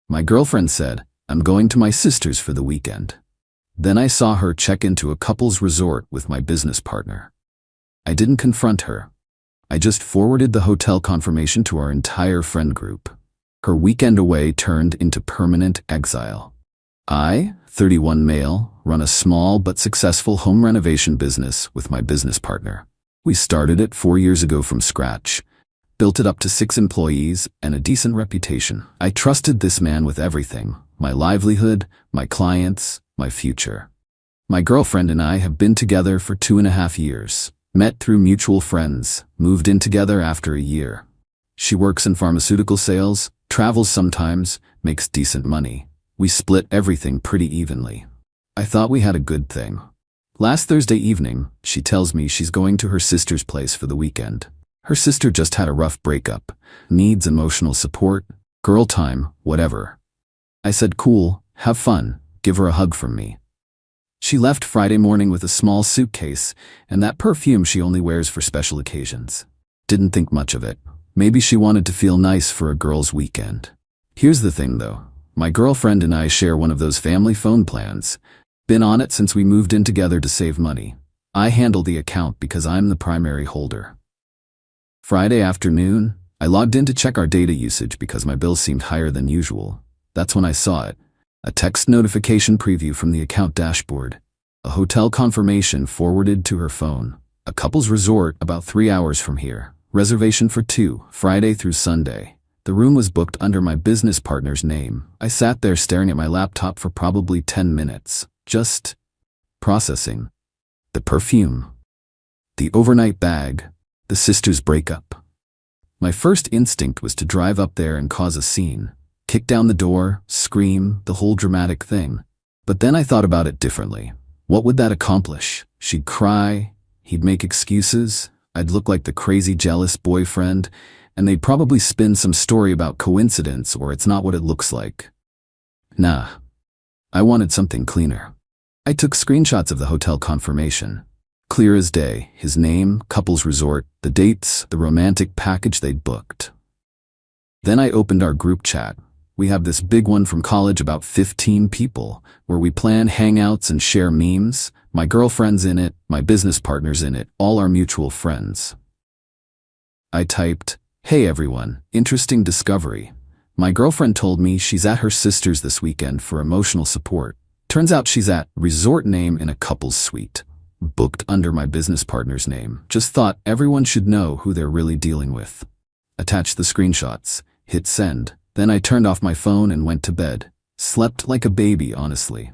My girlfriend said, "I'm going to my sister's for the weekend." Then I saw her check into a couple's resort with my business partner. I didn't confront her. I just forwarded the hotel confirmation to our entire friend group. Her weekend away turned into permanent exile. I, 31 male, run a small but successful home renovation business with my business partner. We started it 4 years ago from scratch, built it up to 6 employees and a decent reputation. I trusted this man with everything: my livelihood, my clients, my future. My girlfriend and I have been together for 2.5 years, met through mutual friends, moved in together after a year. She works in pharmaceutical sales, travels sometimes, makes decent money. We split everything pretty evenly. I thought we had a good thing. Last Thursday evening, she tells me she's going to her sister's place for the weekend. Her sister just had a rough breakup, needs emotional support, girl time, whatever. I said, "Cool, have fun, give her a hug from me." She left Friday morning with a small suitcase and that perfume she only wears for special occasions. Didn't think much of it. Maybe she wanted to feel nice for a girl's weekend. Here's the thing though. My girlfriend and I share one of those family phone plans. Been on it since we moved in together to save money. I handle the account because I'm the primary holder. Friday afternoon, I logged in to check our data usage because my bill seemed higher than usual. That's when I saw it. A text notification preview from the account dashboard. A hotel confirmation forwarded to her phone. A couple's resort about 3 hours from here. Reservation for 2, Friday through Sunday. The room was booked under my business partner's name. I sat there staring at my laptop for probably 10 minutes, just processing. The perfume. The overnight bag. The sister's breakup. My first instinct was to drive up there and cause a scene. Kick down the door, scream, the whole dramatic thing. But then I thought about it differently. What would that accomplish? She'd cry, he'd make excuses, I'd look like the crazy jealous boyfriend, and they'd probably spin some story about coincidence or it's not what it looks like. Nah. I wanted something cleaner. I took screenshots of the hotel confirmation. Clear as day, his name, couple's resort, the dates, the romantic package they'd booked. Then I opened our group chat. We have this big one from college, about 15 people, where we plan hangouts and share memes. My girlfriend's in it, my business partner's in it, all our mutual friends. I typed, "Hey everyone, interesting discovery. My girlfriend told me she's at her sister's this weekend for emotional support. Turns out she's at resort name in a couple's suite. Booked under my business partner's name. Just thought everyone should know who they're really dealing with." Attach the screenshots, hit send. Then I turned off my phone and went to bed. Slept like a baby, honestly.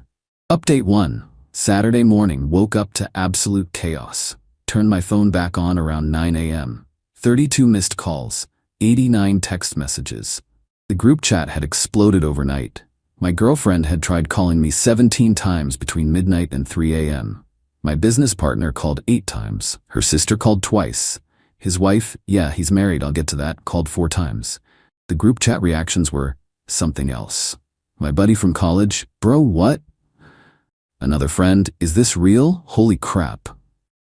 Update 1. Saturday morning, woke up to absolute chaos. Turned my phone back on around 9 a.m. 32 missed calls, 89 text messages. The group chat had exploded overnight. My girlfriend had tried calling me 17 times between midnight and 3 a.m. My business partner called 8 times. Her sister called twice. His wife, yeah, he's married, I'll get to that, called 4 times. The group chat reactions were something else. My buddy from college, "Bro, what?" Another friend, "Is this real? Holy crap."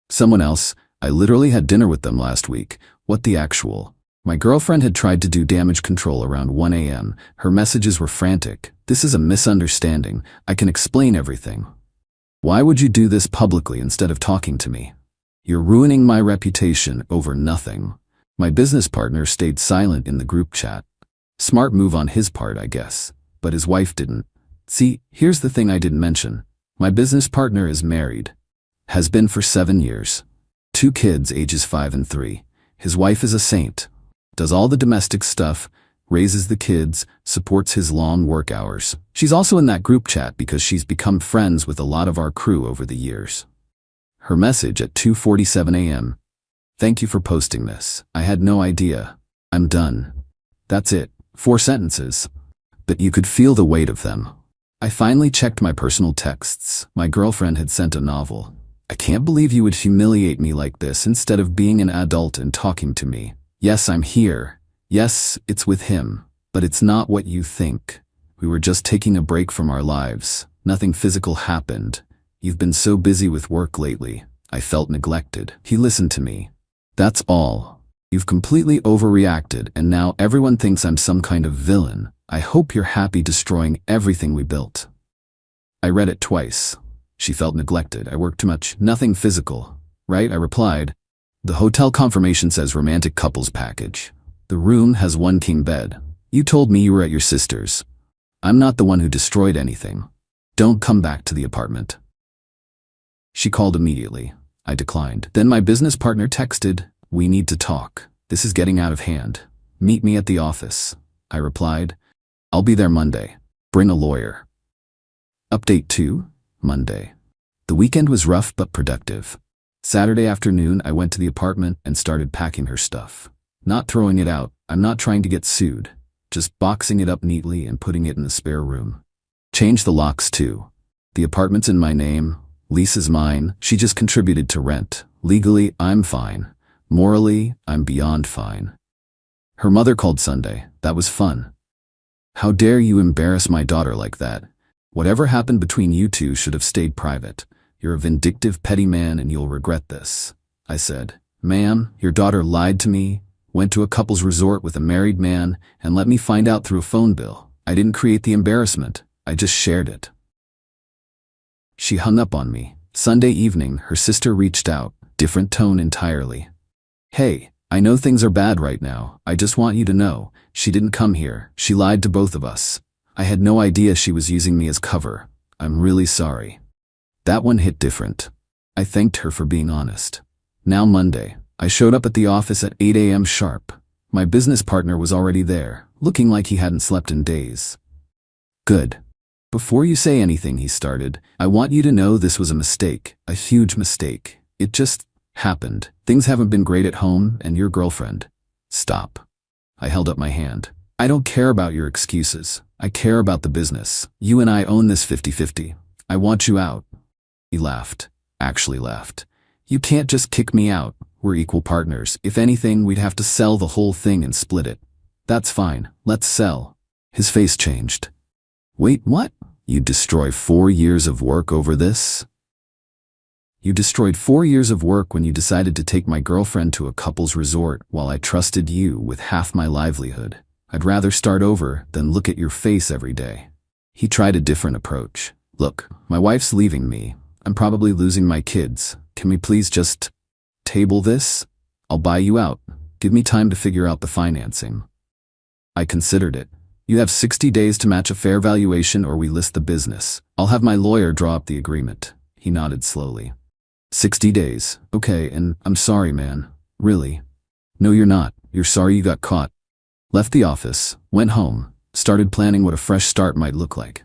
Someone else, "I literally had dinner with them last week. What the actual?" My girlfriend had tried to do damage control around 1 a.m. Her messages were frantic. "This is a misunderstanding. I can explain everything. Why would you do this publicly instead of talking to me? You're ruining my reputation over nothing." My business partner stayed silent in the group chat. Smart move on his part, I guess. But his wife didn't. See, here's the thing I didn't mention. My business partner is married. Has been for 7 years. 2 kids, ages 5 and 3. His wife is a saint. Does all the domestic stuff, raises the kids, supports his long work hours. She's also in that group chat because she's become friends with a lot of our crew over the years. Her message at 2:47 a.m. "Thank you for posting this. I had no idea. I'm done." That's it. 4 sentences. But you could feel the weight of them. I finally checked my personal texts. My girlfriend had sent a novel. "I can't believe you would humiliate me like this instead of being an adult and talking to me. Yes, I'm here. Yes, it's with him. But it's not what you think. We were just taking a break from our lives. Nothing physical happened. You've been so busy with work lately. I felt neglected." He listened to me. "That's all. You've completely overreacted and now everyone thinks I'm some kind of villain. I hope you're happy destroying everything we built. I read it twice. She felt neglected. I worked too much. Nothing physical, right? I replied. The hotel confirmation says romantic couples package. The room has one king bed. You told me you were at your sister's. I'm not the one who destroyed anything. Don't come back to the apartment. She called immediately. I declined. Then my business partner texted, we need to talk. This is getting out of hand. Meet me at the office. I replied, I'll be there Monday. Bring a lawyer. Update 2, Monday. The weekend was rough but productive. Saturday afternoon, I went to the apartment and started packing her stuff. Not throwing it out. I'm not trying to get sued. Just boxing it up neatly and putting it in the spare room. Change the locks too. The apartment's in my name. Lease is mine. She just contributed to rent. Legally, I'm fine. Morally, I'm beyond fine. Her mother called Sunday. That was fun. How dare you embarrass my daughter like that? Whatever happened between you two should have stayed private. You're a vindictive, petty man and you'll regret this. I said, ma'am, your daughter lied to me, went to a couple's resort with a married man, and let me find out through a phone bill. I didn't create the embarrassment. I just shared it. She hung up on me. Sunday evening, her sister reached out. Different tone entirely. Hey, I know things are bad right now. I just want you to know, she didn't come here. She lied to both of us. I had no idea she was using me as cover. I'm really sorry. That one hit different. I thanked her for being honest. Now Monday, I showed up at the office at 8 a.m. sharp. My business partner was already there, looking like he hadn't slept in days. Good. Before you say anything, he started, I want you to know this was a mistake, a huge mistake. It just happened. Things haven't been great at home, and your girlfriend. Stop. I held up my hand. I don't care about your excuses. I care about the business. You and I own this 50-50. I want you out. He laughed. Actually laughed. You can't just kick me out. We're equal partners. If anything, we'd have to sell the whole thing and split it. That's fine. Let's sell. His face changed. Wait, what? You'd destroy 4 years of work over this? You destroyed 4 years of work when you decided to take my girlfriend to a couple's resort while I trusted you with half my livelihood. I'd rather start over than look at your face every day. He tried a different approach. Look, my wife's leaving me. I'm probably losing my kids. Can we please just table this? I'll buy you out. Give me time to figure out the financing. I considered it. You have 60 days to match a fair valuation or we list the business. I'll have my lawyer draw up the agreement. He nodded slowly. 60 days. Okay, and I'm sorry, man. Really? No, you're not. You're sorry you got caught. Left the office, went home, started planning what a fresh start might look like.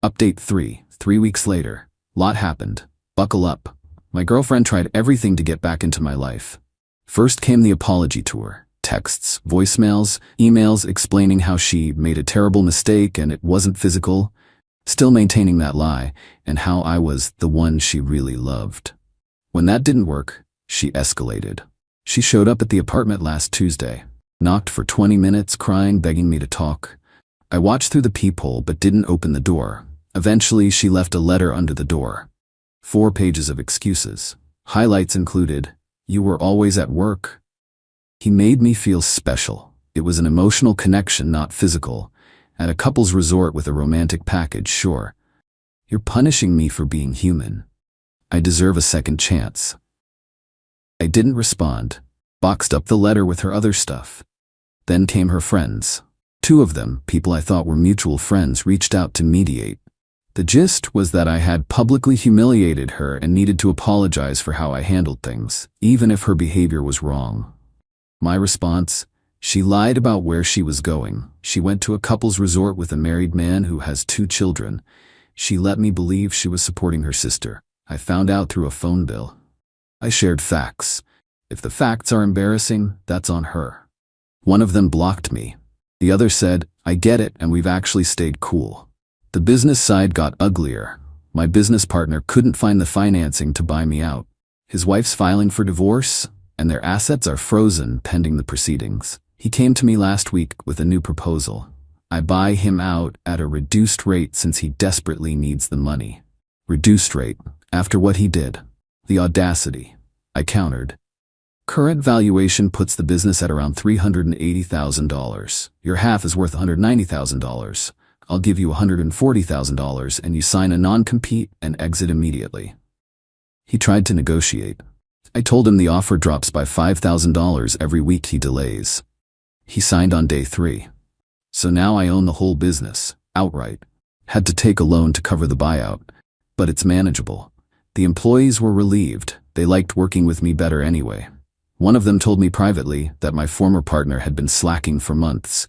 Update 3. 3 weeks later. Lot happened. Buckle up. My girlfriend tried everything to get back into my life. First came the apology tour. Texts, voicemails, emails explaining how she made a terrible mistake and it wasn't physical, still maintaining that lie, and how I was the one she really loved. When that didn't work, she escalated. She showed up at the apartment last Tuesday, knocked for 20 minutes, crying, begging me to talk. I watched through the peephole but didn't open the door. Eventually, she left a letter under the door. 4 pages of excuses. Highlights included, you were always at work. He made me feel special. It was an emotional connection, not physical. At a couple's resort with a romantic package, sure. You're punishing me for being human. I deserve a second chance. I didn't respond. Boxed up the letter with her other stuff. Then came her friends. 2 of them, people I thought were mutual friends, reached out to mediate. The gist was that I had publicly humiliated her and needed to apologize for how I handled things, even if her behavior was wrong. My response, she lied about where she was going. She went to a couple's resort with a married man who has 2 children. She let me believe she was supporting her sister. I found out through a phone bill. I shared facts. If the facts are embarrassing, that's on her. One of them blocked me. The other said, I get it, and we've actually stayed cool. The business side got uglier. My business partner couldn't find the financing to buy me out. His wife's filing for divorce, and their assets are frozen pending the proceedings. He came to me last week with a new proposal. I buy him out at a reduced rate since he desperately needs the money. Reduced rate, after what he did. The audacity. I countered. Current valuation puts the business at around $380,000. Your half is worth $190,000. I'll give you $140,000 and you sign a non-compete and exit immediately. He tried to negotiate. I told him the offer drops by $5,000 every week he delays. He signed on day 3. So now I own the whole business, outright. Had to take a loan to cover the buyout, but it's manageable. The employees were relieved. They liked working with me better anyway. One of them told me privately that my former partner had been slacking for months,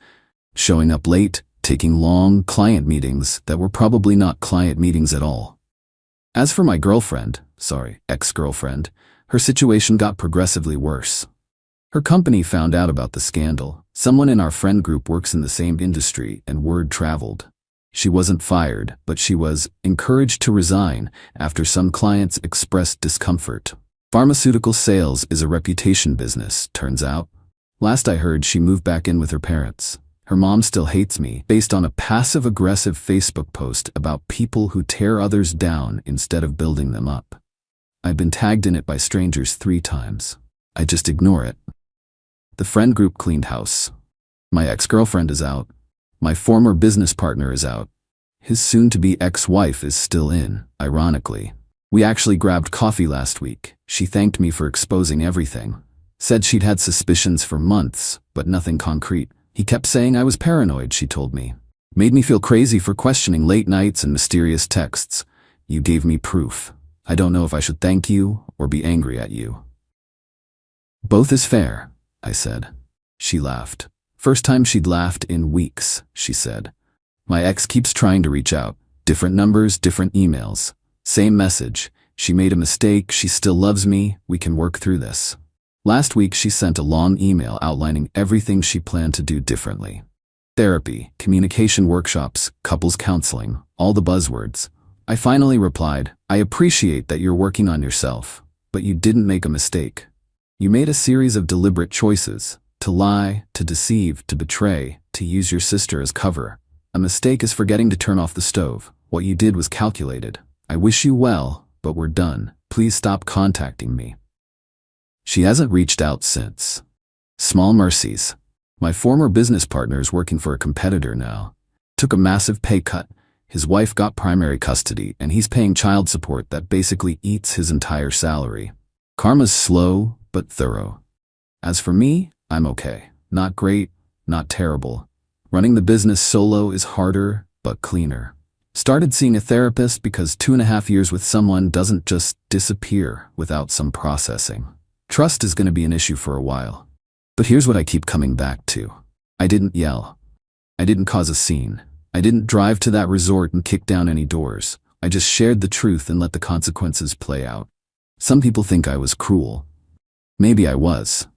showing up late, taking long client meetings that were probably not client meetings at all. As for my ex-girlfriend, her situation got progressively worse. Her company found out about the scandal. Someone in our friend group works in the same industry and word traveled. She wasn't fired, but she was encouraged to resign after some clients expressed discomfort. Pharmaceutical sales is a reputation business, turns out. Last I heard, she moved back in with her parents. Her mom still hates me based on a passive-aggressive Facebook post about people who tear others down instead of building them up. I've been tagged in it by strangers 3 times. I just ignore it. The friend group cleaned house. My ex-girlfriend is out. My former business partner is out. His soon-to-be ex-wife is still in, ironically. We actually grabbed coffee last week. She thanked me for exposing everything. Said she'd had suspicions for months, but nothing concrete. He kept saying I was paranoid, she told me. Made me feel crazy for questioning late nights and mysterious texts. You gave me proof. I don't know if I should thank you or be angry at you. Both is fair, I said. She laughed. First time she'd laughed in weeks, she said. My ex keeps trying to reach out. Different numbers, different emails. Same message. She made a mistake, she still loves me, we can work through this. Last week she sent a long email outlining everything she planned to do differently. Therapy, communication workshops, couples counseling, all the buzzwords. I finally replied, I appreciate that you're working on yourself, but you didn't make a mistake. You made a series of deliberate choices, to lie, to deceive, to betray, to use your sister as cover. A mistake is forgetting to turn off the stove. What you did was calculated. I wish you well, but we're done. Please stop contacting me. She hasn't reached out since. Small mercies. My former business partner is working for a competitor now. Took a massive pay cut. His wife got primary custody, and he's paying child support that basically eats his entire salary. Karma's slow, but thorough. As for me, I'm okay. Not great, not terrible. Running the business solo is harder, but cleaner. Started seeing a therapist because 2.5 years with someone doesn't just disappear without some processing. Trust is going to be an issue for a while. But here's what I keep coming back to. I didn't yell. I didn't cause a scene. I didn't drive to that resort and kick down any doors. I just shared the truth and let the consequences play out. Some people think I was cruel. Maybe I was.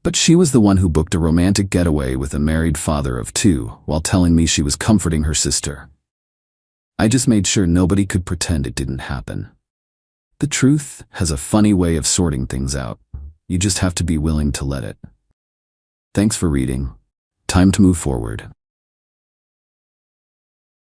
But she was the one who booked a romantic getaway with a married father of 2 while telling me she was comforting her sister. I just made sure nobody could pretend it didn't happen. The truth has a funny way of sorting things out. You just have to be willing to let it. Thanks for reading. Time to move forward.